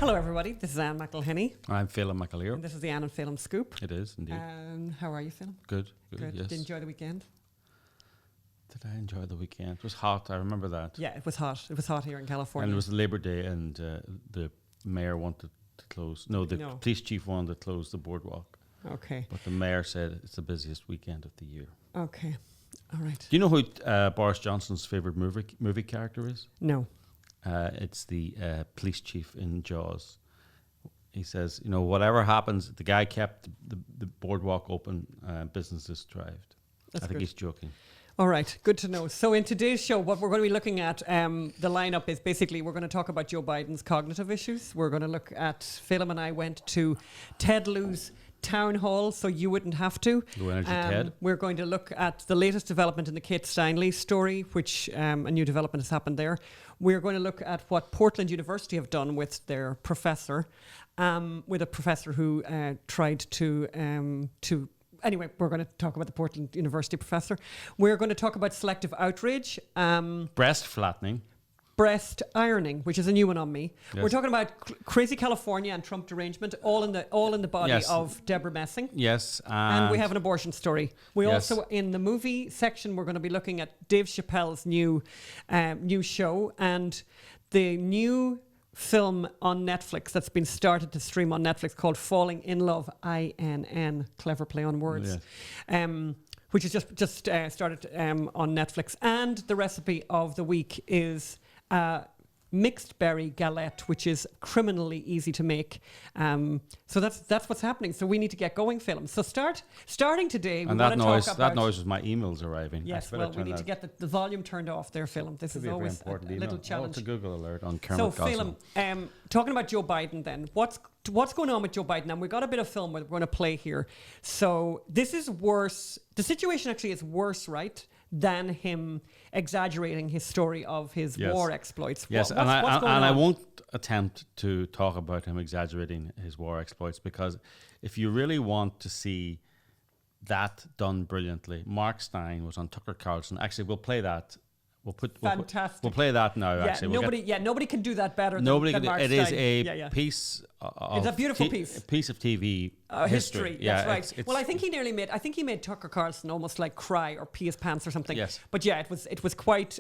Hello, everybody. This is Anne McElhinney. I'm Phelim McAleer. And this is the Anne and Phelim Scoop. It is, indeed. How are you, Phelim? Good, Good. yes. Did you enjoy the weekend? Did I enjoy the weekend? It was hot, I remember that. Yeah, it was hot. It was hot here in California. And it was Labor Day, and the mayor wanted to close. No, the police chief wanted to close the boardwalk. Okay. But the mayor said it's the busiest weekend of the year. Okay. All right. Do you know who Boris Johnson's favourite movie character is? No. It's the police chief in Jaws. He says, you know, whatever happens, the guy kept the boardwalk open, businesses thrived. That's I think good. he's joking. All right, good to know. So in today's show, what we're going to be looking at, the lineup is basically we're going to talk about Joe Biden's cognitive issues. We're going to look at, Phelim and I went to Ted Lieu's town hall, so you wouldn't have to. Low energy Ted. We're going to look at the latest development in the Kate Steinle story, which a new development has happened there. We're going to look at what Portland University have done with their professor, with a professor who tried to anyway, we're going to talk about the Portland University professor. We're going to talk about selective outrage. Breast flattening. Breast ironing, which is a new one on me. Yes. We're talking about crazy California and Trump derangement, all in the body Yes. of Debra Messing. Yes. And we have an abortion story. We Yes. also, in the movie section, we're going to be looking at Dave Chappelle's new show and the new film on Netflix that's been started to stream on Netflix called Falling in Love, INN, clever play on words, which is just started on Netflix. And the recipe of the week is mixed berry galette, which is criminally easy to make. So that's what's happening. So we need to get going, Phelim. So starting today, we And want to talk about... that noise was my emails arriving. Yes, well, we need to get the volume turned off there, Phelim. This is always a little challenge. Oh, it's a Google alert on Kermit So, Gosling. Phelim, talking about Joe Biden then, what's going on with Joe Biden? And we've got a bit of film we're going to play here. So this is worse. The situation actually is worse, right, than him exaggerating his story of his war exploits. Yes, what's going on? I won't attempt to talk about him exaggerating his war exploits, because if you really want to see that done brilliantly, Mark Stein was on Tucker Carlson. Actually, we'll play that. Fantastic. We'll play that now. Yeah, actually, nobody can do that better. Nobody than can. Mark It is Stein. a piece. It's a beautiful piece. A piece of TV history. Yeah, that's right. Well, I think he made Tucker Carlson almost like cry or pee his pants or something. Yes. But yeah, it was quite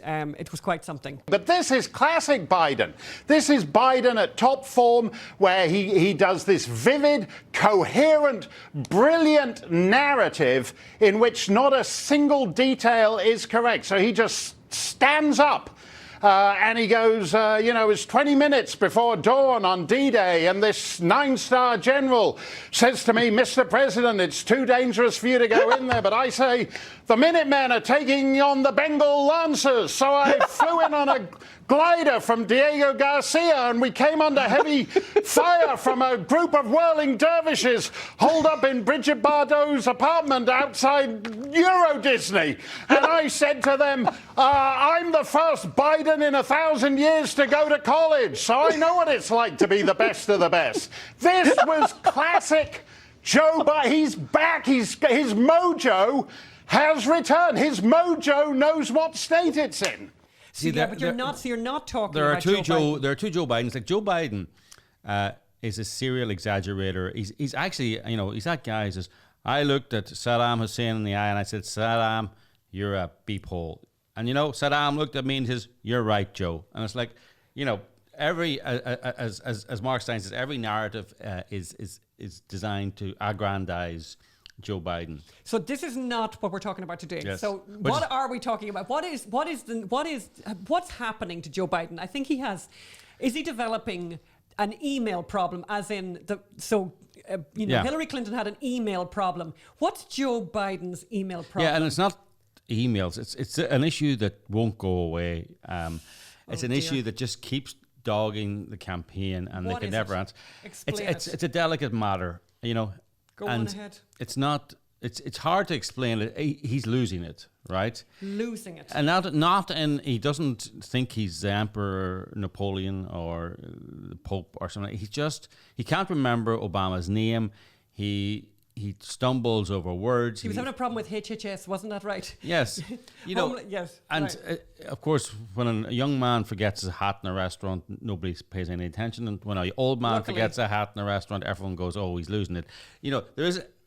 something. But this is classic Biden. This is Biden at top form, where he does this vivid, coherent, brilliant narrative in which not a single detail is correct. So he just stands up and he goes, it's 20 minutes before dawn on D-Day, and this 9-star general says to me, Mr. President, it's too dangerous for you to go in there. But I say, the Minutemen are taking on the Bengal Lancers. So I flew in on a glider from Diego Garcia, and we came under heavy fire from a group of whirling dervishes holed up in Bridget Bardot's apartment outside Euro Disney. And I said to them, I'm the first Biden in 1,000 years to go to college, so I know what it's like to be the best of the best. This was classic Joe Biden. He's back. His mojo has returned. His mojo knows what state it's in. But you're not talking there are about two Biden. There are two Joe Bidens. Like Joe Biden is a serial exaggerator. He's actually, he's that guy who says, I looked at Saddam Hussein in the eye and I said, Saddam, you're a beephole. And Saddam looked at me and says, you're right, Joe. And it's like, every as Mark Stein says, every narrative is designed to aggrandize Joe Biden. So this is not what we're talking about today. Yes. So what are we talking about? What's happening to Joe Biden? I think is he developing an email problem, as in Hillary Clinton had an email problem. What's Joe Biden's email problem? Yeah, and it's not emails. It's an issue that won't go away. It's an issue that just keeps dogging the campaign, and they can never answer. Explain it's a delicate matter, Go on ahead. It's not. It's hard to explain it. He's losing it, right? Losing it. And not in. He doesn't think he's the Emperor Napoleon or the Pope or something. He can't remember Obama's name. He he stumbles over words. He was having a problem with HHS, wasn't that right? Yes, you know. Yes, and right. Of course, when a young man forgets his hat in a restaurant, nobody pays any attention. And when an old man forgets a hat in a restaurant, everyone goes, "Oh, he's losing it." You know,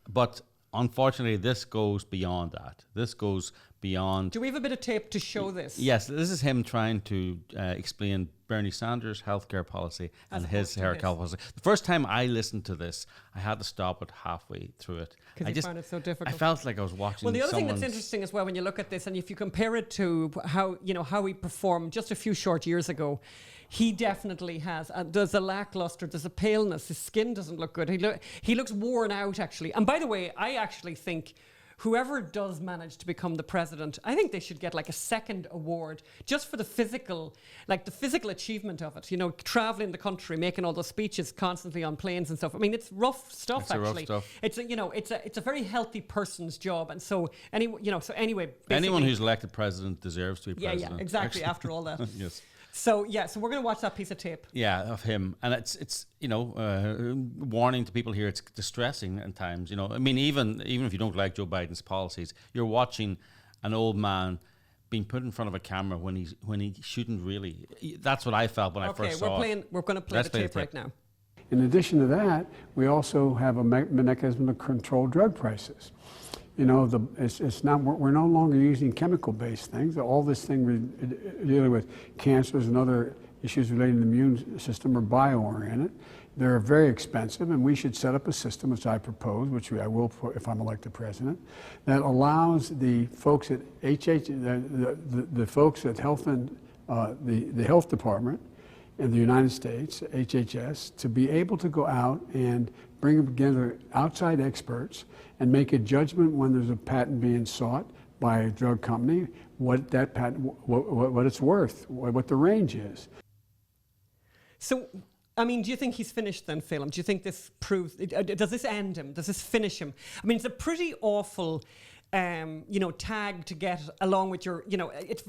but unfortunately, this goes beyond that. This goes beyond. Do we have a bit of tape to show this? Yes, this is him trying to explain Bernie Sanders' healthcare policy and his healthcare policy. The first time I listened to this, I had to stop it halfway through it. Because you found it so difficult. I felt like I was watching. Well, the other thing that's interesting as well, when you look at this, and if you compare it to how he performed just a few short years ago, he definitely has. There's a lackluster. There's a paleness. His skin doesn't look good. He looks worn out, actually. And by the way, I actually think whoever does manage to become the president, I think they should get like a second award just for the physical achievement of it. You know, traveling the country, making all those speeches constantly on planes and stuff. I mean, it's rough stuff. Actually, rough stuff. It's a very healthy person's job. And so anyway, anyone who's elected president deserves to be president. Yeah, exactly. After all that, yes. So we're going to watch that piece of tape. Yeah, of him, and it's warning to people here. It's distressing at times. You know, I mean, even if you don't like Joe Biden's policies, you're watching an old man being put in front of a camera when he shouldn't really. That's what I felt when I first saw it. We're going to play the tape right now. In addition to that, we also have a mechanism to control drug prices. You know, it's not. We're no longer using chemical-based things. All this thing we're dealing with, cancers and other issues related to the immune system, are bio-oriented. They're very expensive, and we should set up a system, which I propose, which I will if I'm elected president, that allows the folks at the folks at Health and the Health Department in the United States, HHS, to be able to go out and bring together outside experts and make a judgment when there's a patent being sought by a drug company, what that patent, what it's worth, what the range is. So, I mean, do you think he's finished then, Phelim? Do you think this proves, does this end him? Does this finish him? I mean, it's a pretty awful tag to get along with your, it's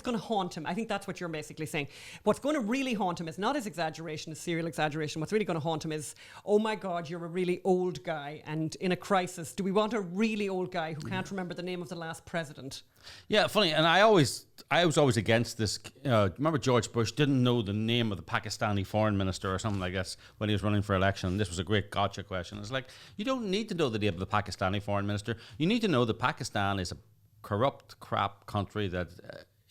gonna haunt him. I think that's what you're basically saying. What's going to really haunt him is not his exaggeration, his serial exaggeration. What's really going to haunt him is, oh my God, you're a really old guy and in a crisis. Do we want a really old guy who can't remember the name of the last president? Yeah, funny. And I was always against this. Remember George Bush didn't know the name of the Pakistani foreign minister or something like this when he was running for election. This was a great gotcha question. It's like, you don't need to know the name of the Pakistani foreign minister. You need to know that Pakistan is a corrupt crap country that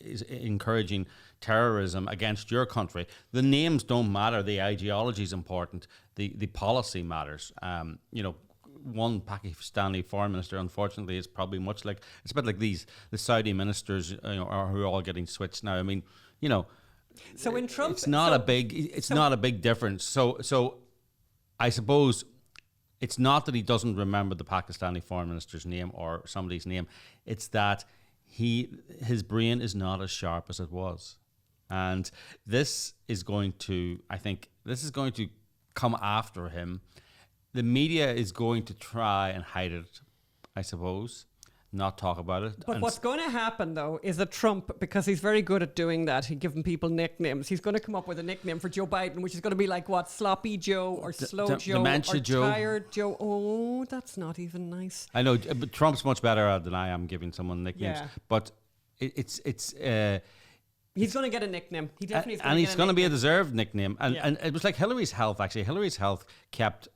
is encouraging terrorism against your country. The names don't matter. The ideology is important. The policy matters. One Pakistani foreign minister, unfortunately, is probably much like, it's a bit like the Saudi ministers, who are all getting switched now. I mean, so in Trump, it's not a big difference. So I suppose it's not that he doesn't remember the Pakistani foreign minister's name or somebody's name. It's that his brain is not as sharp as it was, and this is going to come after him. The media is going to try and hide it, I suppose, not talk about it. But what's going to happen, though, is that Trump, because he's very good at doing that, he's giving people nicknames. He's going to come up with a nickname for Joe Biden, which is going to be like, what, Sloppy Joe or Slow Joe Dementia or Joe. Tired Joe. Oh, that's not even nice. I know, but Trump's much better than I am giving someone nicknames. Yeah. But it's he's going to get a nickname. He definitely is going to get a nickname. And he's going to be a deserved nickname. And, Yeah. and it was like Hillary's health, actually. Hillary's health kept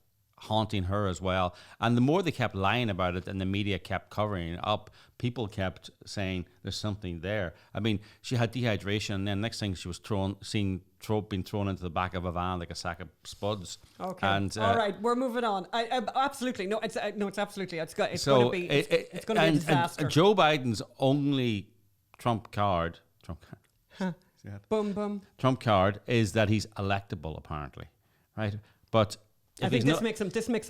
haunting her as well. And the more they kept lying about it and the media kept covering it up, people kept saying there's something there. I mean, she had dehydration, and then next thing she was being thrown into the back of a van like a sack of spuds. Okay. And, all right, we're moving on. Absolutely. No, it's absolutely. It's going to be a disaster. And Joe Biden's only trump card Boom, boom. Trump card is that he's electable, apparently, right? But I think this makes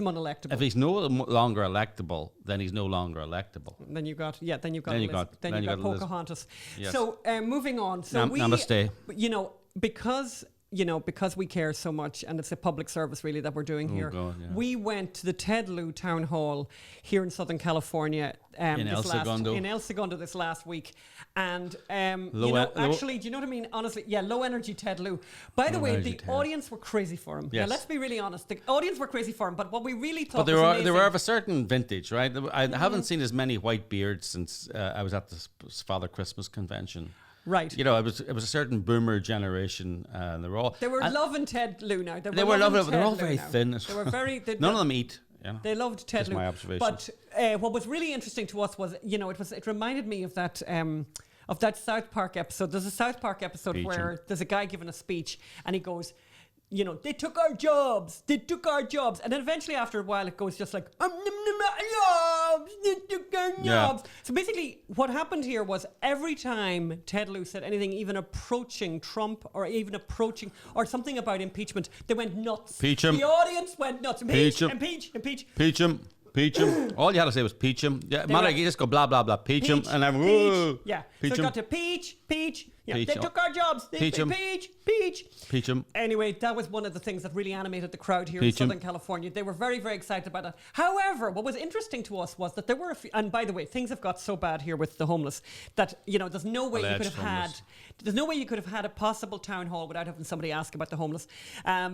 him unelectable. If he's no longer electable, then he's no longer electable. Then you got Pocahontas. Yes. So moving on. So Namaste. because because we care so much, and it's a public service really that we're doing here. God, yeah. We went to the Ted Lieu town hall here in Southern California in El Segundo this last week, and Low- do you know what I mean? Honestly, yeah, low energy Ted Lieu. By the way, the audience were crazy for him. Yes. Yeah, let's be really honest. The audience were crazy for him, but what we really thought But was they were of amazing. a certain vintage, right? I haven't seen as many white beards since I was at the Father Christmas convention. Right. It was a certain boomer generation, and they were loving Ted Lieu now. They were loving. They were all Ted Lieu very now. thin. They were very. None of them eat. You know. They loved Ted Just Lieu. my observation. But what was really interesting to us was, it reminded me of that South Park episode. There's a South Park episode where there's a guy giving a speech, and he goes, they took our jobs. They took our jobs. And then eventually after a while it goes just like, jobs. They took our jobs. So basically what happened here was every time Ted Lieu said anything even approaching Trump or even approaching or something about impeachment, they went nuts. Peach him. The audience went nuts. Peach him. Impeach. Peach him. Peach him. All you had to say was peach him. Yeah, Malik, you just go blah blah blah. Peach him, and then whoa. Yeah. Peach So it him. got to peach. Yeah. Peach They him. took our jobs. Peach him. Peach. Peach him. Anyway, that was one of the things that really animated the crowd here Peach in 'em. Southern California. They were very, very excited about it. However, what was interesting to us was that there were a few, and by the way, things have got so bad here with the homeless that, there's no way Alleged you could have had a possible town hall without having somebody ask about the homeless.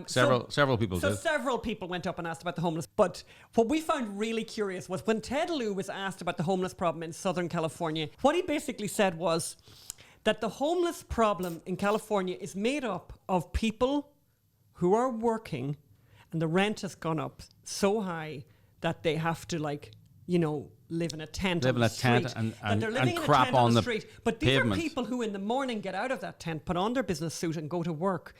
Several people So did. several people went up and asked about the homeless. But what we found really curious was when Ted Lieu was asked about the homeless problem in Southern California, what he basically said was that the homeless problem in California is made up of people who are working and the rent has gone up so high that they have to live in a tent Live on in the a tent street. and That they're living in a crap tent on the street. But these pavement. are people who in the morning get out of that tent, put on their business suit and go to work.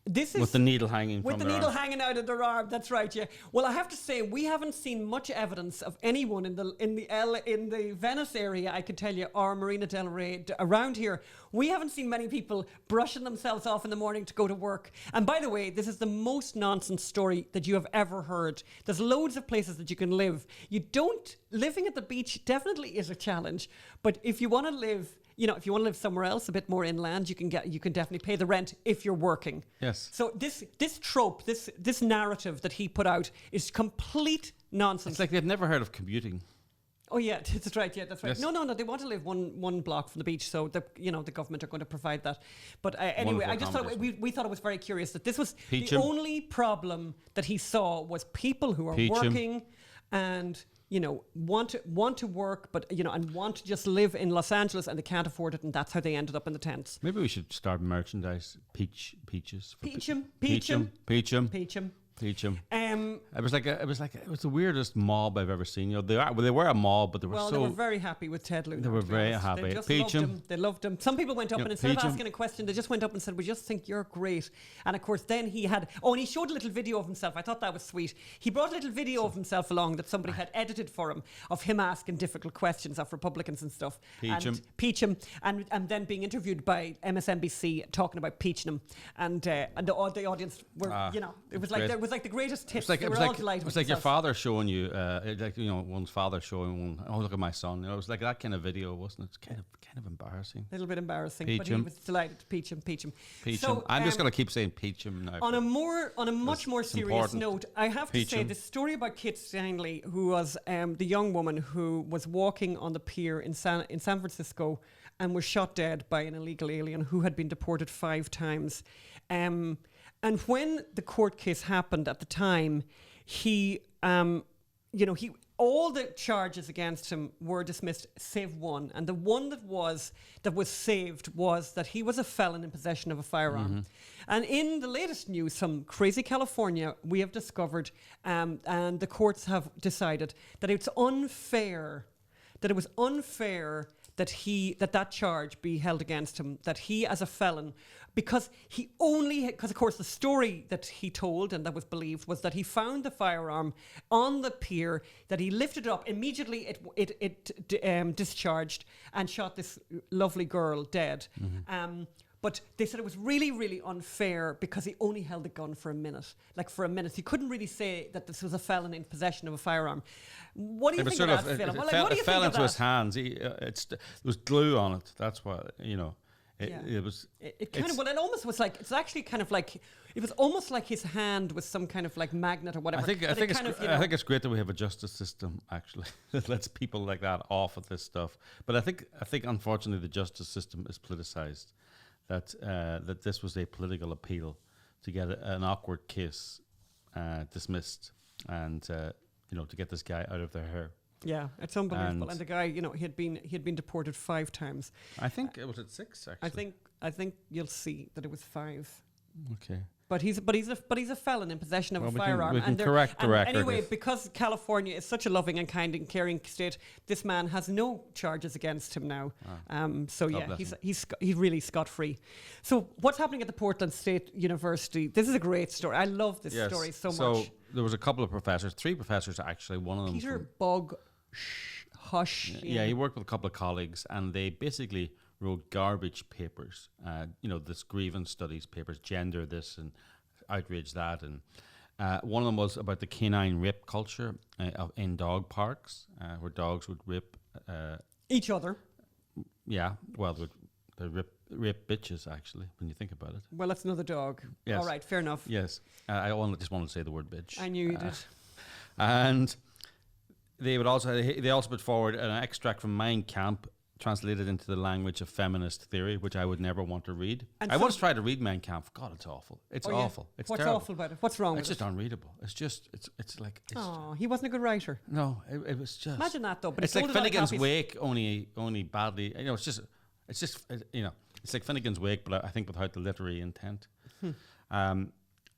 This is With the needle hanging with from the their needle arm. hanging out of their arm. That's right. Yeah. Well, I have to say we haven't seen much evidence of anyone in the Venice area. I could tell you, or Marina del Rey around here. We haven't seen many people brushing themselves off in the morning to go to work. And by the way, this is the most nonsense story that you have ever heard. There's loads of places that you can live. Living at the beach definitely is a challenge. But if you want to live. If you want to live somewhere else, a bit more inland, you can definitely pay the rent if you're working. Yes. So this trope, this narrative that he put out is complete nonsense. It's like they've never heard of commuting. Oh yeah, that's right. Yeah, that's right. Yes. No. They want to live one block from the beach, so the government are going to provide that. But anyway, I just thought we thought it was very curious that this was the only problem that he saw was people who are working and. Want to work, but and want to just live in Los Angeles, and they can't afford it, and that's how they ended up in the tents. Maybe we should start merchandise. Peaches. Peach 'em. It was the weirdest mob I've ever seen. They were a mob, but they were very happy with Ted Lieu. They were very happy. They just Peach loved 'em. him. They loved him. Some people went up and instead of peach 'em. asking a question, they just went up and said, "We just think you're great." And of course, then and he showed a little video of himself. I thought that was sweet. He brought a little video of himself along that somebody had edited for him of him asking difficult questions of Republicans and stuff. Peach him, and then being interviewed by MSNBC talking about peaching him, and the audience were it was like the greatest tips. They were all delighted. It was like your father showing you, one's father showing one. Oh, look at my son. It was like that kind of video, wasn't it? It's kind of embarrassing. A little bit embarrassing, Peach but he him. was delighted to peach him. Peach So, him. I'm just going to keep saying peach him now. On a much more serious important. note, I have to say the story about Kit Stanley, who was the young woman who was walking on the pier in San Francisco and was shot dead by an illegal alien who had been deported 5 times. And when the court case happened at the time, all the charges against him were dismissed, save one. And the one that was saved was that he was a felon in possession of a firearm. Mm-hmm. And in the latest news from crazy California, we have discovered, and the courts have decided that it was unfair that charge be held against him, that he as a felon, because of course the story that he told and that was believed was that he found the firearm on the pier, that he lifted it up, immediately it discharged and shot this lovely girl dead. Mm-hmm. But they said it was really, really unfair because he only held the gun for a minute. Like for a minute. He couldn't really say that this was a felon in possession of a firearm. What do you think of that, Phelim? It fell into his hands. There was glue on it. That's why, It was. It kind of, well, it almost was like, it's actually kind of like, it was almost like his hand was some kind of like magnet or whatever. I think it's great that we have a justice system actually that lets people like that off of this stuff. But I think unfortunately the justice system is politicized. That this was a political appeal to get an awkward case dismissed, and to get this guy out of their hair. Yeah, it's unbelievable. And the guy, he had been deported 5 times. I think it was at 6 actually. I think you'll see that it was 5. Okay. But he's a felon in possession of a firearm. We can correct the record. Anyway, because California is such a loving and kind and caring state, this man has no charges against him now. So yeah, he's really scot-free. So what's happening at the Portland State University? This is a great story. I love this story so much. So there was a couple of professors, 3 professors actually. One of them, Peter Bog Hush. Yeah, he worked with a couple of colleagues, and they basically wrote garbage papers. This grievance studies papers, gender this and outrage that, and one of them was about the canine rape culture in dog parks, where dogs would rape each other. Yeah, well, they rape bitches actually, when you think about it. Well, that's another dog. Yes. All right, fair enough. Yes, I just wanted to say the word bitch. I knew you did. And they also put forward an extract from Mein Kampf, translated into the language of feminist theory, which I would never want to read. I once tried to read Mein Kampf. God, it's awful. It's awful. It's What's terrible. awful about it? What's wrong with it? It's just unreadable. It's like... Oh, he wasn't a good writer. No, it was just... Imagine that, though. But it's like Finnegan's Wake, only badly... It's like Finnegan's Wake, but I think without the literary intent.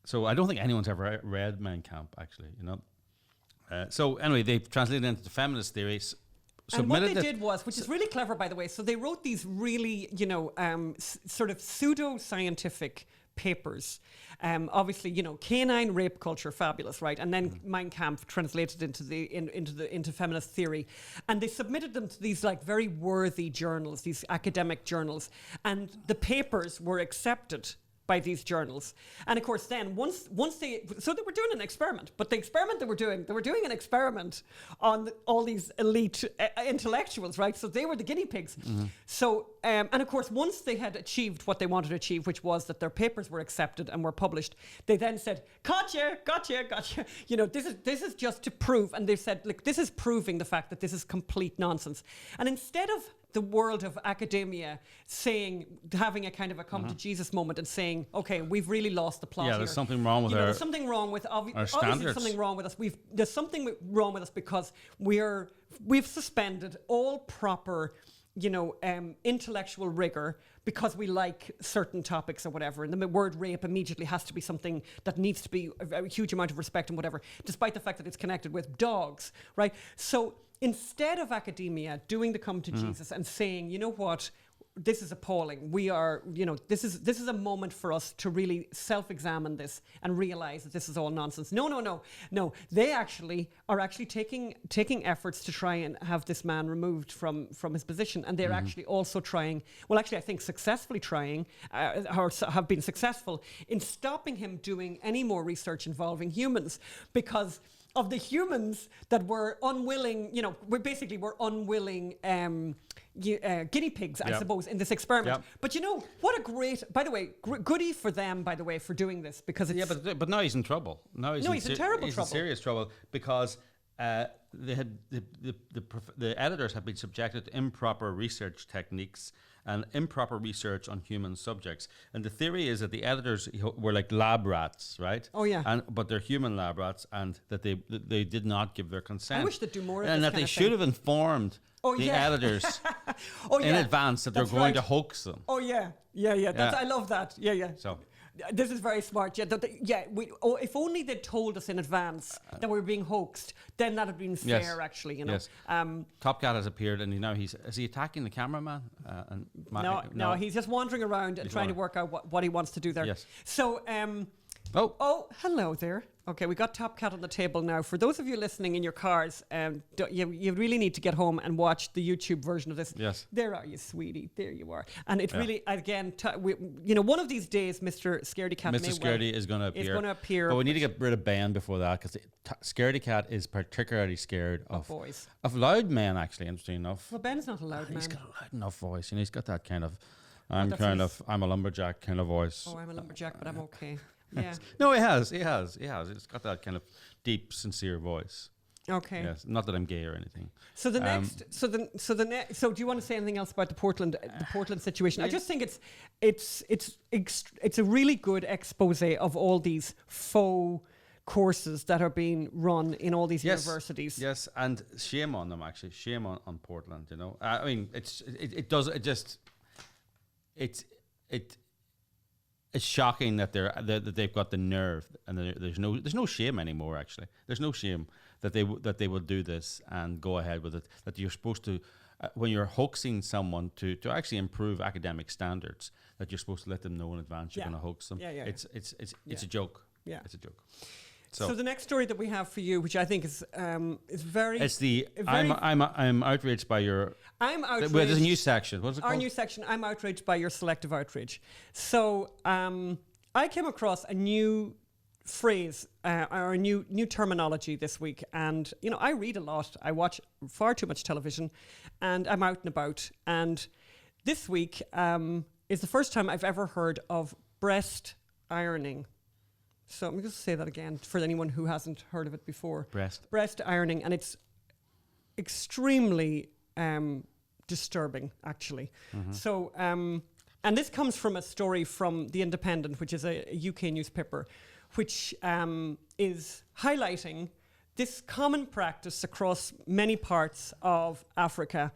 So I don't think anyone's ever read Mein Kampf, actually, so anyway, they translated it into feminist theories. And what they did was, which is really clever, by the way, so they wrote these really, sort of pseudo-scientific papers. Obviously, canine rape culture, fabulous, right? And then Mein Kampf translated into feminist theory, and they submitted them to these like very worthy journals, these academic journals, and the papers were accepted by these journals. And of course then once they were doing an experiment, but the experiment they were doing an experiment on all these elite intellectuals, right? So they were the guinea pigs. So and of course once they had achieved what they wanted to achieve, which was that their papers were accepted and were published, they then said, gotcha. This is just to prove, and they said, look, this is proving the fact that this is complete nonsense. And instead of the world of academia having a kind of a come to Jesus moment and saying, okay, we've really lost the plot here. There's something wrong with there's something wrong with our obviously standards. there's something wrong with us. There's something wrong with us because we've suspended all proper intellectual rigor because we like certain topics or whatever. And the word rape immediately has to be something that needs to be a huge amount of respect and whatever, despite the fact that it's connected with dogs, right? So instead of academia doing the come to Jesus and saying, you know what, this is appalling. We are, this is a moment for us to really self-examine this and realize that this is all nonsense. No. They are taking efforts to try and have this man removed from his position, and they're actually also trying. Well, actually, I think successfully trying, or have been successful in stopping him doing any more research involving humans because of the humans that were unwilling, we're unwilling guinea pigs, I suppose, in this experiment. But what a great, by the way, goodie for them, by the way, for doing this, because it's... Yeah, but now he's in trouble. He's in terrible trouble. He's in serious trouble because the editors have been subjected to improper research techniques and improper research on human subjects. And the theory is that the editors were like lab rats, right? Oh, yeah. But they're human lab rats, and that they did not give their consent. I wish they'd do more of this and that they should have informed the editors in advance that they're going to hoax them. Oh, yeah. I love that. Yeah. So... This is very smart. If only they'd told us in advance that we were being hoaxed, then that'd have been fair, actually. Yes. Top Cat has appeared, and now is he attacking the cameraman? No, he's just wandering around and trying to work out what he wants to do there. Yes. So, Oh, hello there. Okay, we got Top Cat on the table now. For those of you listening in your cars, you really need to get home and watch the YouTube version of this. Yes. There are you, sweetie. There you are. And it really, again, one of these days, Mr. Scaredy Cat Mr. Scaredy is going to appear. But we need to get rid of Ben before that, because Scaredy Cat is particularly scared of boys. Of loud men, actually, interesting enough. Well, Ben's not a loud man. He's got a loud enough voice. He's got that kind of I'm That's kind his- of, I'm a lumberjack kind of voice. Oh, I'm a lumberjack, but I'm okay. Yeah. No, he has. It's got that kind of deep, sincere voice. Okay. Yes, not that I'm gay or anything. So the next, so do you want to say anything else about the Portland situation? I just think it's a really good expose of all these faux courses that are being run in all these universities. Yes, and shame on them, actually. Shame on Portland, you know. I mean, it's shocking that they've got the nerve, and there's no shame anymore. Actually, there's no shame that they will do this and go ahead with it. That you're supposed to, when you're hoaxing someone to actually improve academic standards, that you're supposed to let them know in advance you're going to hoax them. Yeah. It's a joke. Yeah, it's a joke. So the next story that we have for you, which I think is very, it's the I'm outraged by your. I'm outraged. Well, there's a new section. What's it called? Our new section. I'm outraged by your selective outrage. So I came across a new phrase or a new terminology this week, and you know I read a lot. I watch far too much television, and I'm out and about. And this week is the first time I've ever heard of breast ironing. So I'm going to say that again for anyone who hasn't heard of it before. Breast ironing, and it's extremely disturbing, actually. Mm-hmm. So, and this comes from a story from The Independent, which is a UK newspaper, which is highlighting this common practice across many parts of Africa.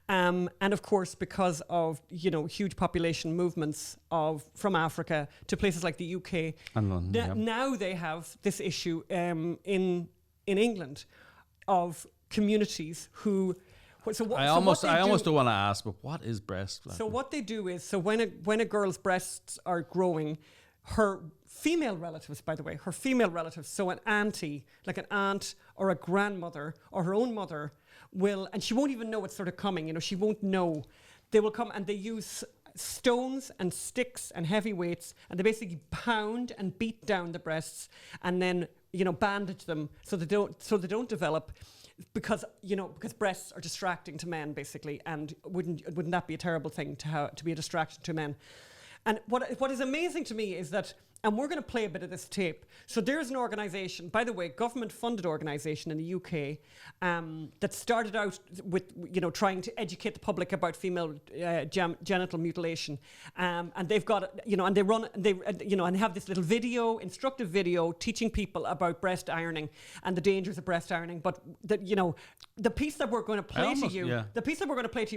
And of course, because of, you know, huge population movements from Africa to places like the UK, and London, now they have this issue in England of communities who. I almost don't want to ask, but what is breast? So what they do is, when a girl's breasts are growing, her female relatives, by the way, so an auntie, like an aunt or a grandmother or her own mother will, and she won't even know it's sort of coming, you know, she won't know. They will come and they use stones and sticks and heavy weights, and they basically pound and beat down the breasts and then, you know, bandage them so they don't develop. Because breasts are distracting to men, basically, and wouldn't that be a terrible thing to be a distraction to men? And what is amazing to me is that, and we're going to play a bit of this tape. So there's an organisation, by the way, government-funded organisation in the UK that started out with, you know, trying to educate the public about female genital mutilation, and they've got, you know, and they have this little instructive video teaching people about breast ironing and the dangers of breast ironing. But the piece that we're going to play to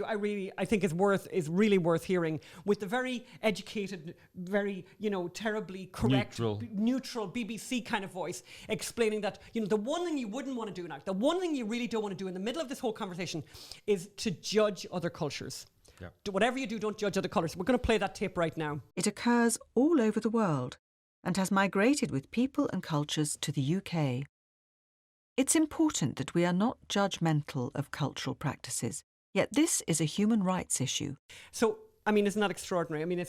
you, I think is really worth hearing, with the very educated, very, you know, terribly correct, neutral BBC kind of voice, explaining that, you know, the one thing you wouldn't want to do now, the one thing you really don't want to do in the middle of this whole conversation is to judge other cultures. Yeah. Whatever you do, don't judge other cultures. We're going to play that tape right now. It occurs all over the world and has migrated with people and cultures to the UK. It's important that we are not judgmental of cultural practices, yet this is a human rights issue. So, I mean, isn't that extraordinary? I mean,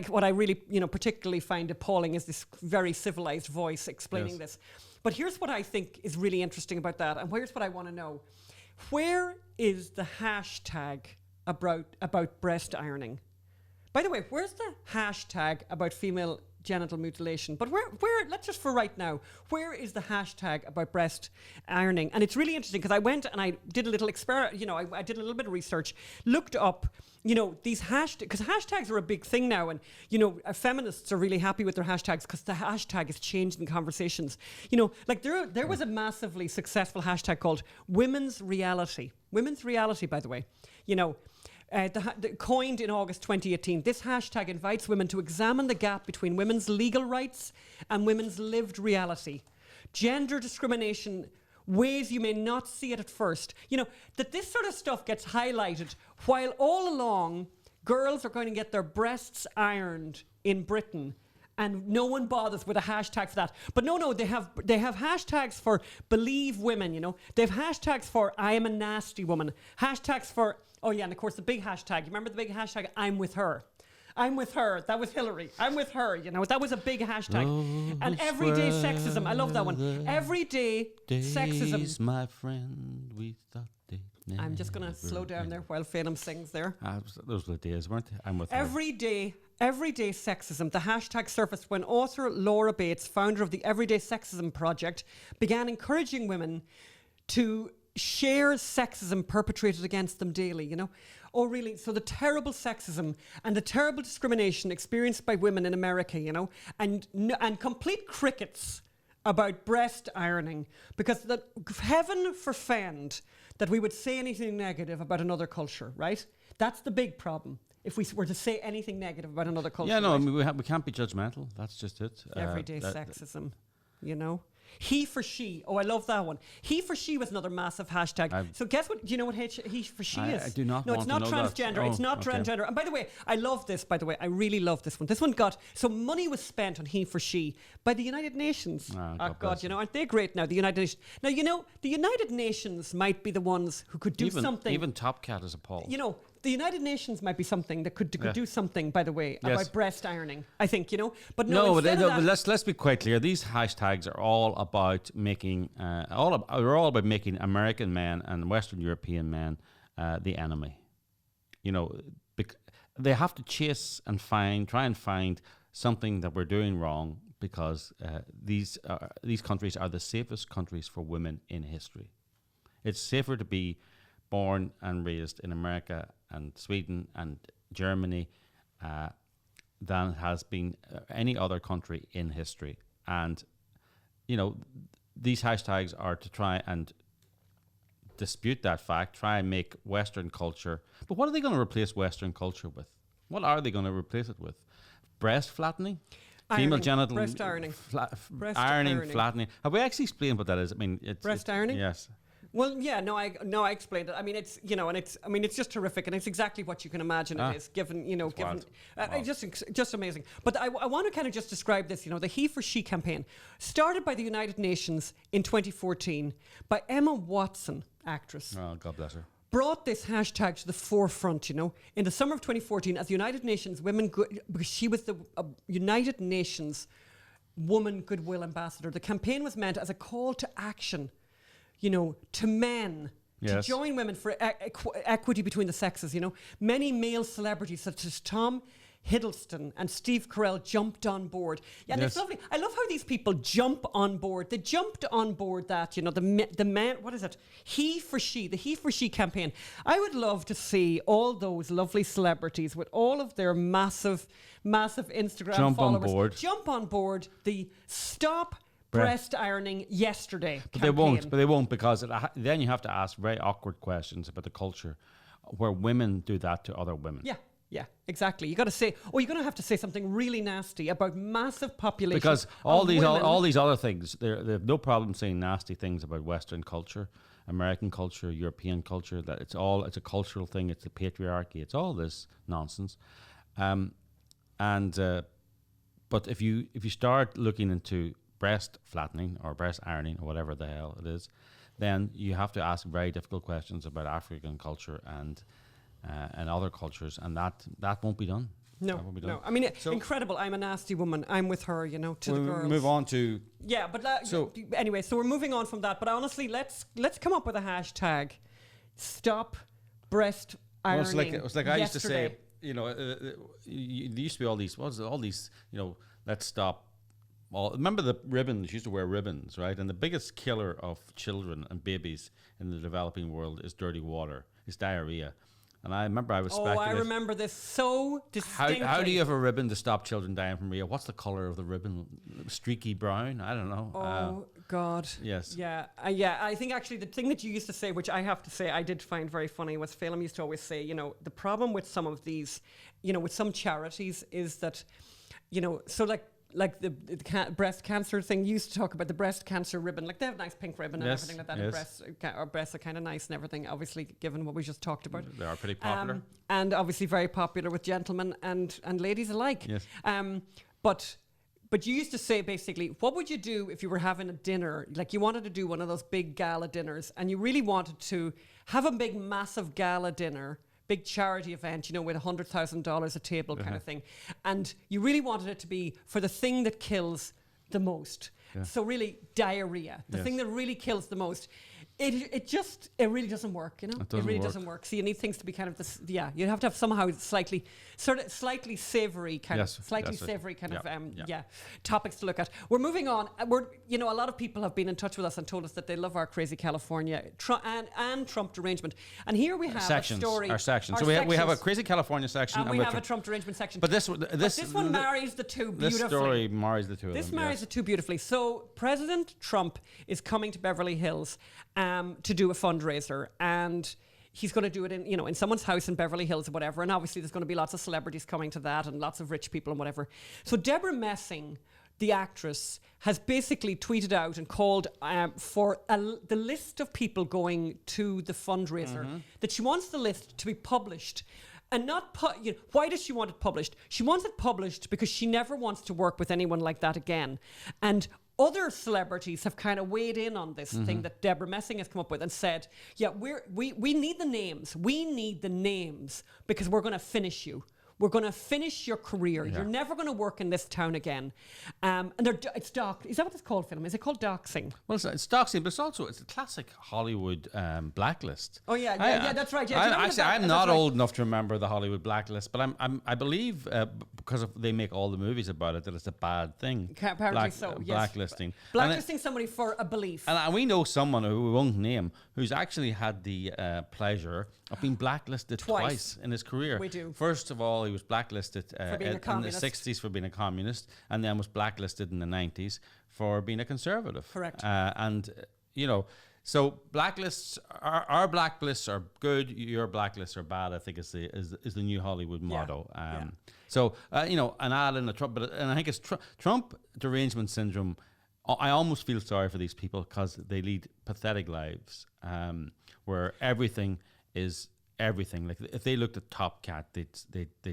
what I really, you know, particularly find appalling is this very civilized voice explaining this. But here's what I think is really interesting about that, and here's what I want to know. Where is the hashtag about breast ironing? By the way, where's the hashtag about female genital mutilation? But where let's just for right now, where is the hashtag about breast ironing? And it's really interesting because I went and I did a little experiment, you know, I did a little bit of research, looked up, you know, these hashtags, because hashtags are a big thing now, and, you know, feminists are really happy with their hashtags because the hashtag has changed in conversations. You know, like there was a massively successful hashtag called Women's Reality. Women's Reality, by the way, you know, coined in August 2018, this hashtag invites women to examine the gap between women's legal rights and women's lived reality. Gender discrimination, ways you may not see it at first. You know, that this sort of stuff gets highlighted while all along girls are going to get their breasts ironed in Britain, and no one bothers with a hashtag for that. But no, they have hashtags for believe women, you know. They have hashtags for I am a nasty woman. Hashtags for, oh yeah, and of course the big hashtag. You remember the big hashtag, I'm with her. I'm with her. That was Hillary. I'm with her. You know, that was a big hashtag. And everyday sexism. I love that one. Everyday sexism. My friend, we thought they'd I'm just going to slow down there while Phelim sings there. Those were the days, weren't they? I'm with her. Everyday sexism. The hashtag surfaced when author Laura Bates, founder of the Everyday Sexism Project, began encouraging women to share sexism perpetrated against them daily, you know? Oh, really? So the terrible sexism and the terrible discrimination experienced by women in America, you know? And complete crickets about breast ironing, because heaven forfend that we would say anything negative about another culture, right? That's the big problem. If we were to say anything negative about another culture. Yeah, no, right? I mean, we can't be judgmental. That's just it. Everyday sexism, you know? He for she. Oh, I love that one. He for she was another massive hashtag. So guess what? Do you know what he for she is? I do not No, want it's not to know transgender. that. It's not transgender. And by the way, I love this, by the way. I really love this one. This one got... So money was spent on he for she by the United Nations. God, you know, aren't they great now? The United Nations. Now, you know, the United Nations might be the ones who could do something. Even Top Cat is appalled. You know, the United Nations might be something that could do something, by the way, about breast ironing, I think, you know. But but let's be quite clear. These hashtags are all about making they're all about making American men and Western European men the enemy. You know, they have to chase and try and find something that we're doing wrong, because these countries are the safest countries for women in history. It's safer to be born and raised in America and Sweden and Germany than has been any other country in history. And, you know, these hashtags are to try and dispute that fact, try and make Western culture. But what are they going to replace Western culture with? What are they going to replace it with? Breast flattening? Ironing. Female genital... Breast ironing. Ironing, flattening. Have we actually explained what that is? I mean, breast ironing? Yes. Well, yeah, I explained it. I mean, it's, you know, and it's just terrific, and it's exactly what you can imagine it is, given, you know, just amazing. But I want to kind of just describe this, you know, the He for She campaign, started by the United Nations in 2014 by Emma Watson, actress. Oh, God bless her. Brought this hashtag to the forefront, you know, in the summer of 2014 as the United Nations because she was the United Nations Woman Goodwill Ambassador. The campaign was meant as a call to action, you know, to men, to join women for equity between the sexes, you know. Many male celebrities such as Tom Hiddleston and Steve Carell jumped on board. Yeah, and it's lovely. I love how these people jump on board. They jumped on board that, you know, the man, what is it? He for She, the He for She campaign. I would love to see all those lovely celebrities with all of their massive Instagram followers jump on board the Stop Breast Ironing Yesterday campaign. But they won't, because then you have to ask very awkward questions about the culture where women do that to other women. Yeah, exactly. You got to say, you're going to have to say something really nasty about massive populations. Because all these other things, they have no problem saying nasty things about Western culture, American culture, European culture. That it's a cultural thing. It's the patriarchy. It's all this nonsense. But if you start looking into breast flattening or breast ironing or whatever the hell it is, then you have to ask very difficult questions about African culture and other cultures, and that won't be done. No. I mean, incredible. I'm a nasty woman. I'm with her, you know, to the girls. Move on to... Yeah, but anyway, so we're moving on from that. But honestly, let's come up with a hashtag. Stop breast ironing. It's like I used to say, you know, there used to be all these, you know, let's stop. Remember the ribbons? You used to wear ribbons, right? And the biggest killer of children and babies in the developing world is dirty water. It's diarrhea. And I remember I was speculating. I remember this so distinctly. How do you have a ribbon to stop children dying from diarrhea? What's the colour of the ribbon? Streaky brown? I don't know. Oh, God. Yes. Yeah. I think actually the thing that you used to say, which I have to say I did find very funny, was Phelim used to always say, you know, the problem with some of these, you know, with some charities is that, you know, so like the breast cancer thing, you used to talk about the breast cancer ribbon. Like they have a nice pink ribbon and everything like that. And our breasts are kind of nice and everything, obviously, given what we just talked about. They are pretty popular. And obviously very popular with gentlemen and ladies alike. Yes. But you used to say, basically, what would you do if you were having a dinner? Like you wanted to do one of those big gala dinners and you really wanted to have a big, massive gala dinner, big charity event, you know, with $100,000 a table kind of thing. And you really wanted it to be for the thing that kills the most. Yeah. So really, diarrhea, the thing that really kills the most. It really doesn't work, you know. It doesn't work. Doesn't work. So you need things to be kind of this. Yeah, you have to have somehow slightly savoury kind Yes, of slightly that's it. savoury kind of Yeah. topics to look at. We're moving on. A lot of people have been in touch with us and told us that they love our Crazy California and Trump derangement. And here we have sections, a story. our sections. Our So we have a sections. Crazy California section, And we have a Trump derangement section. But this one marries the two beautifully. This story marries the two of them. This marries yes. the two beautifully. So President Trump is coming to Beverly Hills to do a fundraiser, and he's going to do it in someone's house in Beverly Hills or whatever. And obviously there's going to be lots of celebrities coming to that and lots of rich people and whatever. So Debra Messing, the actress, has basically tweeted out and called for the list of people going to the fundraiser, that she wants the list to be published. And not, why does she want it published? She wants it published because she never wants to work with anyone like that again. And other celebrities have kind of weighed in on this thing that Debra Messing has come up with and said, yeah, we need the names. We need the names because we're going to finish you. We're going to finish your career. Yeah. You're never going to work in this town again. And it's doxing. Is that what it's called, Phelim? Is it called doxing? Well, it's doxing, but it's a classic Hollywood blacklist. Oh yeah, that's right. Yeah, I'm not old enough to remember the Hollywood blacklist, but I believe because they make all the movies about it that it's a bad thing. Apparently so. Yes. Blacklisting. Blacklisting somebody for a belief. And we know someone who we won't name who's actually had the pleasure of being blacklisted twice in his career. We do. First of all, he was blacklisted in the communist. 60s for being a communist, and then was blacklisted in the 90s for being a conservative. Correct. So blacklists, our blacklists are good. Your blacklists are bad. I think is the new Hollywood motto. So an ad in the Trump, and I think it's Trump derangement syndrome. I almost feel sorry for these people because they lead pathetic lives, where everything is everything. Like if they looked at Top Cat, they'd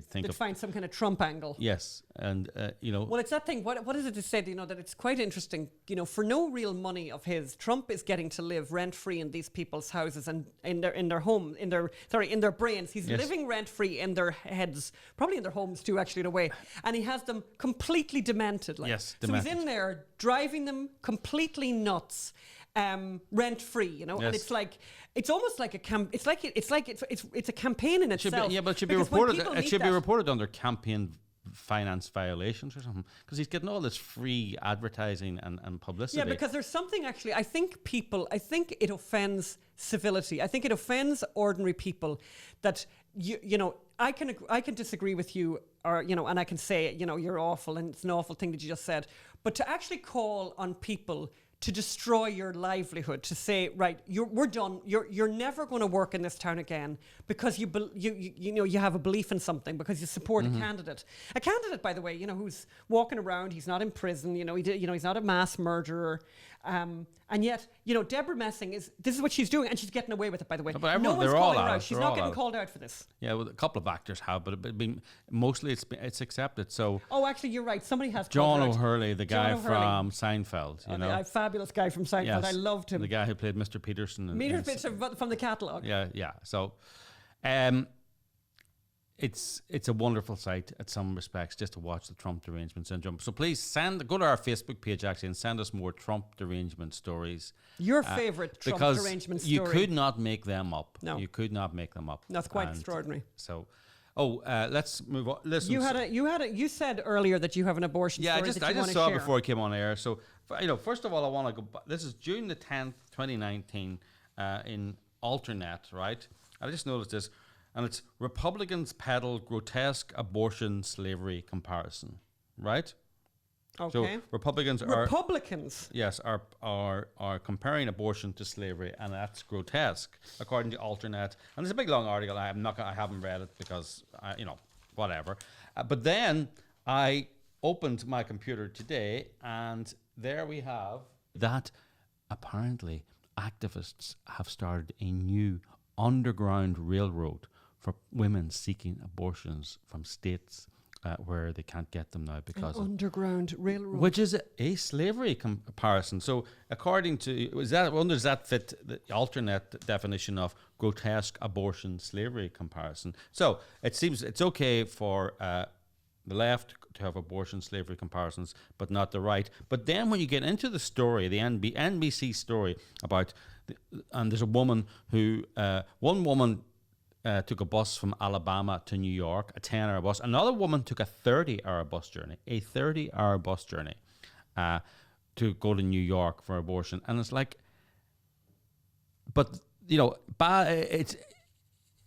think of find some kind of Trump angle. Yes, and Well, it's that thing. What is it to say? That it's quite interesting. For no real money of his, Trump is getting to live rent free in these people's houses and in their home, in their brains. He's living rent free in their heads, probably in their homes too, actually in a way. And he has them completely demented. Yes, demented. So he's in there driving them completely nuts. Rent free, Yes. and it's almost like it's a campaign in itself. But it should be reported. It should be reported under campaign finance violations or something, because he's getting all this free advertising and publicity. Yeah, because there's something actually. I think it offends civility. I think it offends ordinary people that I can disagree with you, or and I can say you're awful and it's an awful thing that you just said, but to actually call on people to destroy your livelihood, to say, right, we're done. You're never going to work in this town again because you have a belief in something, because you support a candidate. A candidate, by the way, who's walking around. He's not in prison. He's not a mass murderer. And yet, Debra Messing this is what she's doing, and she's getting away with it. By the way, no, but everyone, no one's they're all calling her out. out. She's They're not all getting out. called out for this. Yeah, well, a couple of actors have, but mostly it's accepted. So. Oh, actually, you're right. Somebody has. John called her out. OHurley, the guy John O'Hurley. from Seinfeld, A fabulous guy from Seinfeld. Yes, I loved him. The guy who played Mr. Peterson. From the catalogue. Yeah. So, it's a wonderful sight at some respects just to watch the Trump derangement syndrome. So please go to our Facebook page actually and send us more Trump derangement stories. Your favorite Trump derangement story? You could not make them up. No, you could not make them up. That's quite extraordinary. So. let's move on. Listen, you said earlier that you have an abortion story. I just saw it before I came on air. So, first of all, I want to go back. This is June the 10th, 2019, in Alternate, right? I just noticed this, and it's Republicans peddle grotesque abortion slavery comparison, right? Okay. So Republicans yes, are comparing abortion to slavery, and that's grotesque according to Alternate. And it's a big long article. I haven't read it because whatever. But then I opened my computer today, and there we have that apparently activists have started a new underground railroad for women seeking abortions from states where they can't get them now because of underground railroad, which is a slavery comparison. So, according to does that fit the alternate definition of grotesque abortion slavery comparison? So it seems it's okay for the left to have abortion slavery comparisons, but not the right. But then when you get into the story, the NBC story about And there's a woman who, one woman took a bus from Alabama to New York, a 10-hour bus. Another woman took a 30-hour bus journey, to go to New York for abortion. And it's like, but, you know,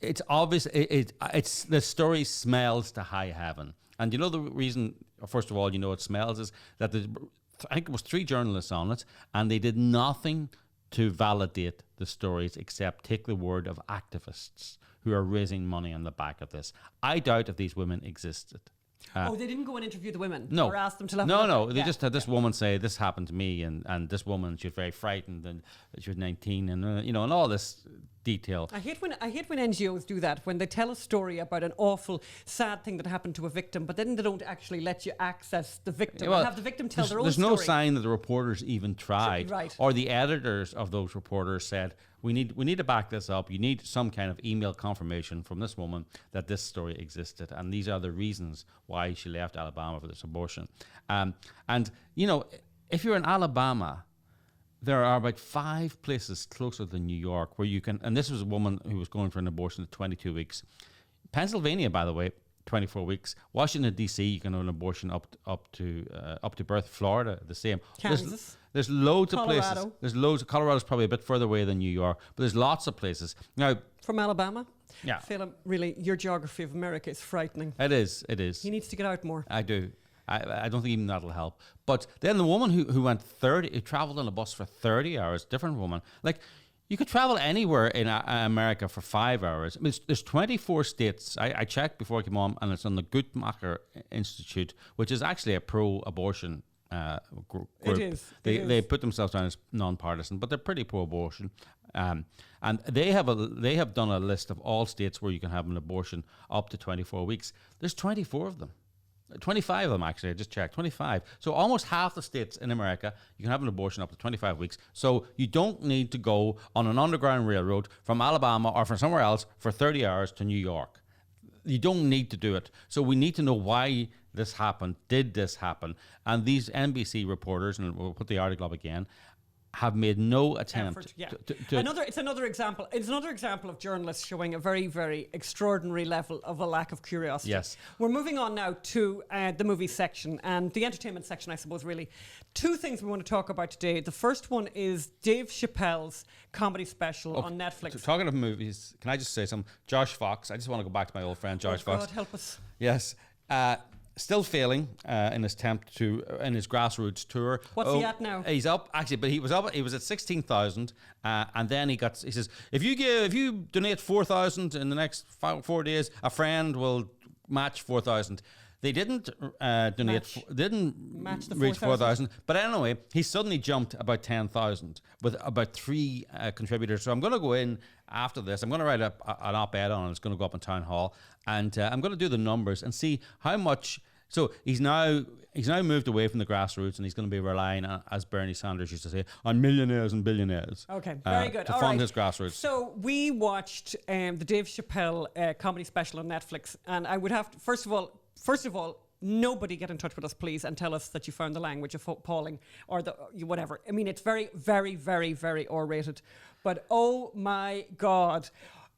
it's obvious, it's the story smells to high heaven. And you know the reason, first of all, you know it smells is that I think it was 3 journalists on it, and they did nothing to validate the stories except take the word of activists who are raising money on the back of this. I doubt if these women existed. They didn't go and interview the women? No. Or ask them to let No, they just had this woman say, this happened to me, and this woman, she was very frightened, and she was 19, and, you know, and all this detail. I hate when NGOs do that, when they tell a story about an awful, sad thing that happened to a victim, but then they don't actually let you access the victim and have the victim tell their own story. There's no sign that the reporters even tried, right. Or the editors of those reporters said, we need to back this up. You need some kind of email confirmation from this woman that this story existed, and these are the reasons why she left Alabama for this abortion. And you know, if you're in Alabama, there are about 5 places closer than New York where you can. And this was a woman who was going for an abortion at 22 weeks. Pennsylvania, by the way, 24 weeks. Washington D.C., you can have an abortion up to birth. Florida, the same. Kansas. There's loads Colorado. of places. There's loads. Colorado's probably a bit further away than New York, but there's lots of places. Now, from Alabama? Yeah. Phelim, really, your geography of America is frightening. It is. He needs to get out more. I do. I don't think even that'll help. But then the woman who went 30, who traveled on a bus for 30 hours, different woman. Like, you could travel anywhere in America for 5 hours. I mean, there's 24 states. I checked before I came on, and it's on the Guttmacher Institute, which is actually a pro-abortion group. It is. They put themselves down as non-partisan, but they're pretty pro-abortion. And they have done a list of all states where you can have an abortion up to 24 weeks. There's 24 of them. 25 of them, actually. I just checked. 25. So almost half the states in America, you can have an abortion up to 25 weeks. So you don't need to go on an underground railroad from Alabama or from somewhere else for 30 hours to New York. You don't need to do it. So we need to know why this happened. Did this happen? And these NBC reporters, and we'll put the article up again, have made no attempt. It's another example. It's another example of journalists showing a very, very extraordinary level of a lack of curiosity. Yes. We're moving on now to the movie section and the entertainment section, I suppose, really. 2 things we want to talk about today. The first one is Dave Chappelle's comedy special on Netflix. Talking of movies, can I just say something? Josh Fox. I just want to go back to my old friend Josh Fox. God help us. Yes. Still failing in his attempt to in his grassroots tour. What's he at now? He's up actually, but he was at 16,000, and then he says if you donate 4,000 in the next 4 days, a friend will match 4,000. They didn't match the reach 4,000. 4,000, but anyway, he suddenly jumped about 10,000 with about 3 contributors. So I'm going to go in after this. I'm going to write an op-ed on it. It's going to go up in Town Hall, and I'm going to do the numbers and see how much. So he's now moved away from the grassroots, and he's going to be relying on, as Bernie Sanders used to say, on millionaires and billionaires. Okay, very good. To All fund right. his grassroots. So we watched the Dave Chappelle comedy special on Netflix, and I would have to, first of all, nobody get in touch with us, please, and tell us that you found the language appalling or whatever. I mean, it's very, very, very, very R-rated, but oh my God,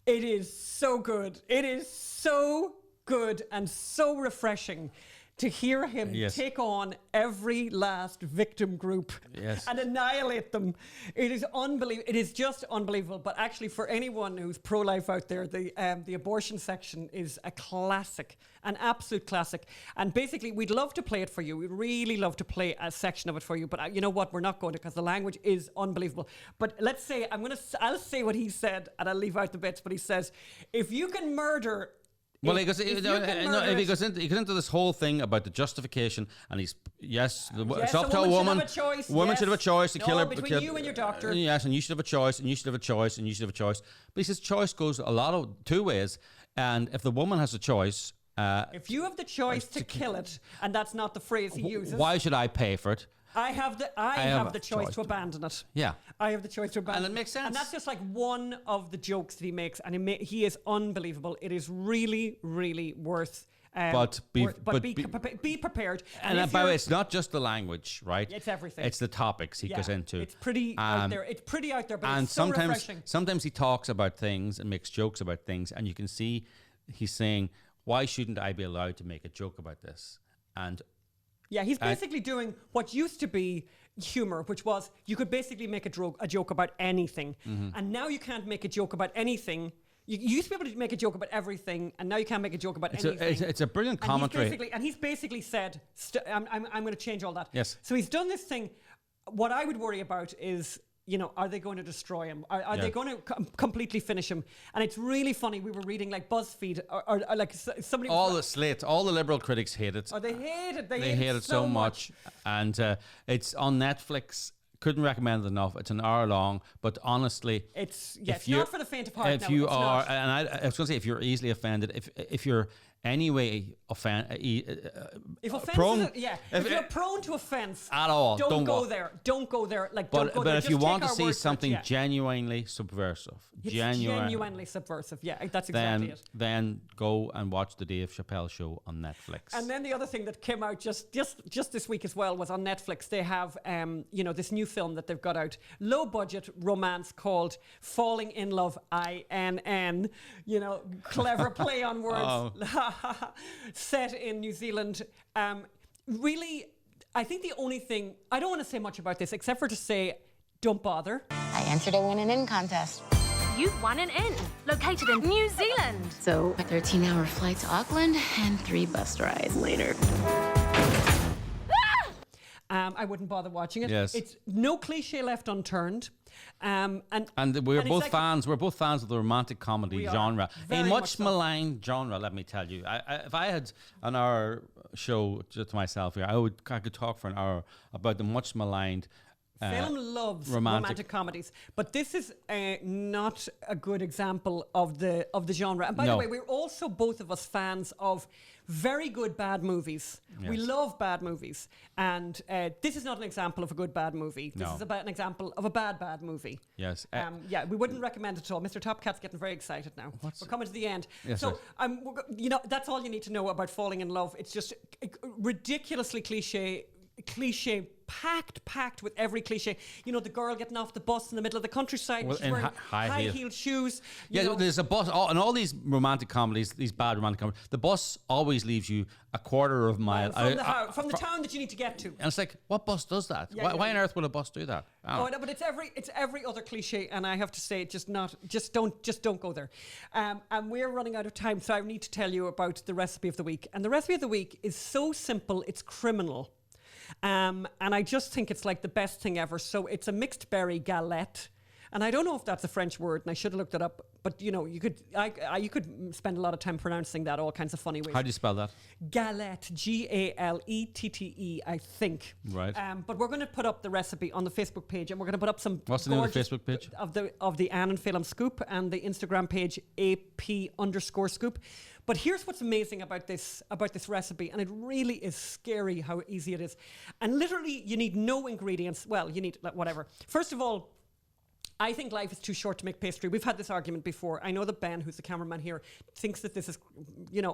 it is so good. It is so good and so refreshing to hear him take on every last victim group and annihilate them. It is unbelievable. It is just unbelievable. But actually, for anyone who's pro-life out there, the abortion section is a classic, an absolute classic. And basically, we'd love to play it for you. We'd really love to play a section of it for you. But you know what? We're not going to, because the language is unbelievable. But let's say, I'll say what he said, and I'll leave out the bits. But he says, if you can murder... Well, he goes into this whole thing about the justification, and it's up to a woman. Women should have a choice to kill her. Between you and your doctor. Yes, and you should have a choice, and you should have a choice, and you should have a choice. But he says choice goes two ways, and if the woman has a choice, if you have the choice to kill it, and that's not the phrase he uses. Why should I pay for it? I have the choice to abandon it. Yeah. I have the choice to abandon it. And it makes sense. And that's just like one of the jokes that he makes. And he is unbelievable. It is really, really worth But be prepared. And by the way, it's not just the language, right? It's everything. It's the topics he goes into. It's pretty out there. It's pretty out there, but it's so refreshing. Sometimes he talks about things and makes jokes about things, and you can see he's saying, "Why shouldn't I be allowed to make a joke about this?" And yeah, he's basically doing what used to be humor, which was you could basically make a joke about anything, and now you can't make a joke about anything. You used to be able to make a joke about everything, and now you can't make a joke about anything. It's a brilliant commentary. And he's basically said, I'm going to change all that. Yes. So he's done this thing. What I would worry about is, are they going to destroy him? Are they going to completely finish him? And it's really funny. We were reading like BuzzFeed or like somebody. All the Liberal critics hate it. Oh, they hate it. They hate it so much. And it's on Netflix. Couldn't recommend it enough. It's an hour long, but honestly, it's not for the faint of heart. If you are, and I was going to say, if you're easily offended, if you're anyway if you're prone to offense at all, don't go there. Don't go there. But if Just you want to take our see word for it, something genuinely subversive, genuinely subversive. Yeah, that's exactly it. Then go and watch the Dave Chappelle show on Netflix. And then the other thing that came out just this week as well was on Netflix. They have this new film that they've got out, low budget romance called Falling in Love INN. Clever play on words. Oh. Set in New Zealand. Really, I think the only thing, I don't want to say much about this except for to say, don't bother. I entered a win an in contest. You've won an inn, located in New Zealand. So a 13-hour flight to Auckland and 3 bus rides later. I wouldn't bother watching it. Yes. It's no cliche left unturned. And we're both fans. We're both fans of the romantic comedy genre, a much maligned genre. Let me tell you, if I had an hour show just to myself here, I could talk for an hour about the much maligned. Phelim loves romantic comedies, but this is not a good example of the genre. And by the way, we're also both of us fans of very good bad movies. Yes. We love bad movies, and this is not an example of a good bad movie. This is about an example of a bad movie. Yes. We wouldn't recommend it at all. Mr. Top Cat's getting very excited now. We're coming to the end. Yes, so that's all you need to know about falling in love. It's just ridiculously cliche, packed with every cliche. The girl getting off the bus in the middle of the countryside, she's wearing high-heeled shoes. There's a bus. In all these romantic comedies, these bad romantic comedies, the bus always leaves you a quarter of a mile from the town that you need to get to. And it's like, what bus does that? Why on earth would a bus do that? No, but it's every other cliche, and I have to say, just don't go there. And we're running out of time, so I need to tell you about the recipe of the week. And the recipe of the week is so simple, it's criminal. And I just think it's like the best thing ever. So it's a mixed berry galette. And I don't know if that's a French word, and I should have looked it up. But you could spend a lot of time pronouncing that all kinds of funny ways. How do you spell that? Galette, Galette, I think. Right. But we're going to put up the recipe on the Facebook page, and we're going to put up some. What's the name of the Facebook page? Of the Anne and Phelim Scoop, and the Instagram page AP_Scoop. But here's what's amazing about this recipe, and it really is scary how easy it is. And literally, you need no ingredients. Well, you need whatever. First of all, I think life is too short to make pastry. We've had this argument before. I know that Ben, who's the cameraman here, thinks that this is,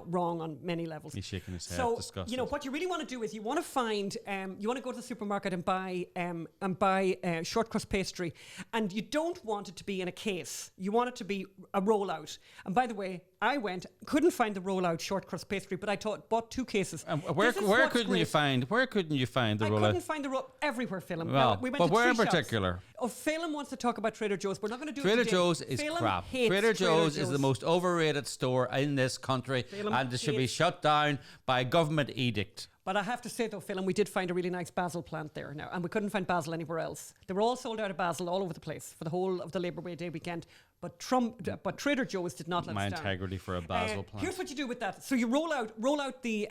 wrong on many levels. He's shaking his head. So, disgusted. What you really want to do is you want to find, you want to go to the supermarket and buy short crust pastry, and you don't want it to be in a case. You want it to be a rollout. And by the way, I couldn't find the rollout short crust pastry, but I bought 2 cases. Where couldn't you find the rollout? I couldn't find the rollout everywhere, Phelim. Well, we went but to where in 3 shops. particular? Phelim wants to talk about Trader Joe's. We're not going to do Trader it today. Joe's is Phelim crap. hates Trader Joe's is the most overrated store in this country, and it should be shut down by government edict. But I have to say, though, Phelim, we did find a really nice basil plant there now, and we couldn't find basil anywhere else. They were all sold out of basil all over the place for the whole of the Labour Day weekend. But Trader Joe's did not let us down. My integrity for a basil plant. Here's what you do with that. So you roll out the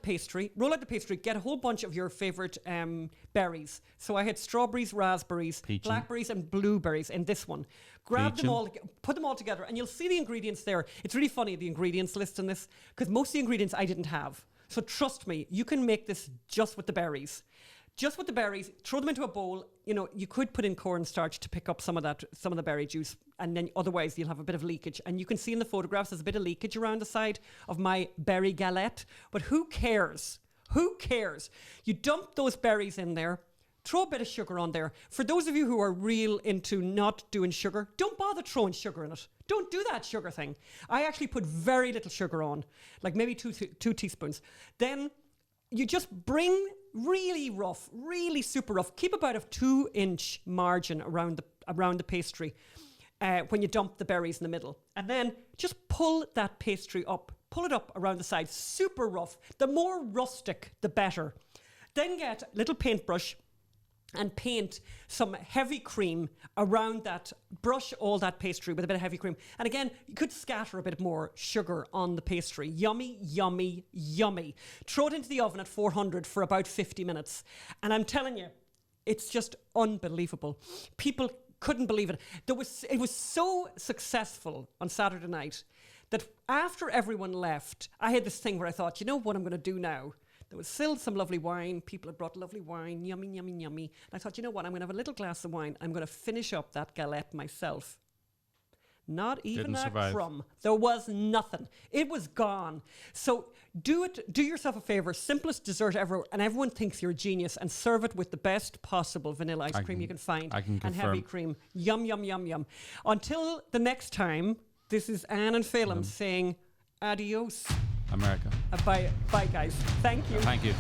pastry. Get a whole bunch of your favourite berries. So I had strawberries, raspberries, blackberries, and blueberries in this one. Grab them all, put them all together, and you'll see the ingredients there. It's really funny, the ingredients list in this, because most of the ingredients I didn't have. So trust me, you can make this just with the berries. just with the berries, throw them into a bowl. You know, you could put in cornstarch to pick up some of the berry juice, and then otherwise you'll have a bit of leakage. And you can see in the photographs there's a bit of leakage around the side of my berry galette. But who cares? Who cares? You dump those berries in there. Throw a bit of sugar on there. For those of you who are real into not doing sugar, don't bother throwing sugar in it. Don't do that sugar thing. I actually put very little sugar on, like maybe two teaspoons. Then you just bring really rough, really super rough. Keep about a 2-inch margin around the pastry when you dump the berries in the middle. And then just pull that pastry up. Pull it up around the sides, super rough. The more rustic, the better. Then get a little paintbrush and paint some heavy cream around that. Brush all that pastry with a bit of heavy cream. And again, you could scatter a bit more sugar on the pastry. Yummy, yummy, yummy. Throw it into the oven at 400 for about 50 minutes. And I'm telling you, it's just unbelievable. People couldn't believe it. It was so successful on Saturday night that after everyone left, I had this thing where I thought, you know what I'm going to do now? There was still some lovely wine. People had brought lovely wine. Yummy, yummy, yummy. And I thought, you know what? I'm going to have a little glass of wine. I'm going to finish up that galette myself. Not even a crumb. There was nothing. It was gone. So do it. Do yourself a favor. Simplest dessert ever. And everyone thinks you're a genius. And serve it with the best possible vanilla ice cream you can find. And heavy cream. Yum, yum, yum, yum. Until the next time, this is Anne and Phelim saying adios. America. Bye, guys. Thank you. Thank you.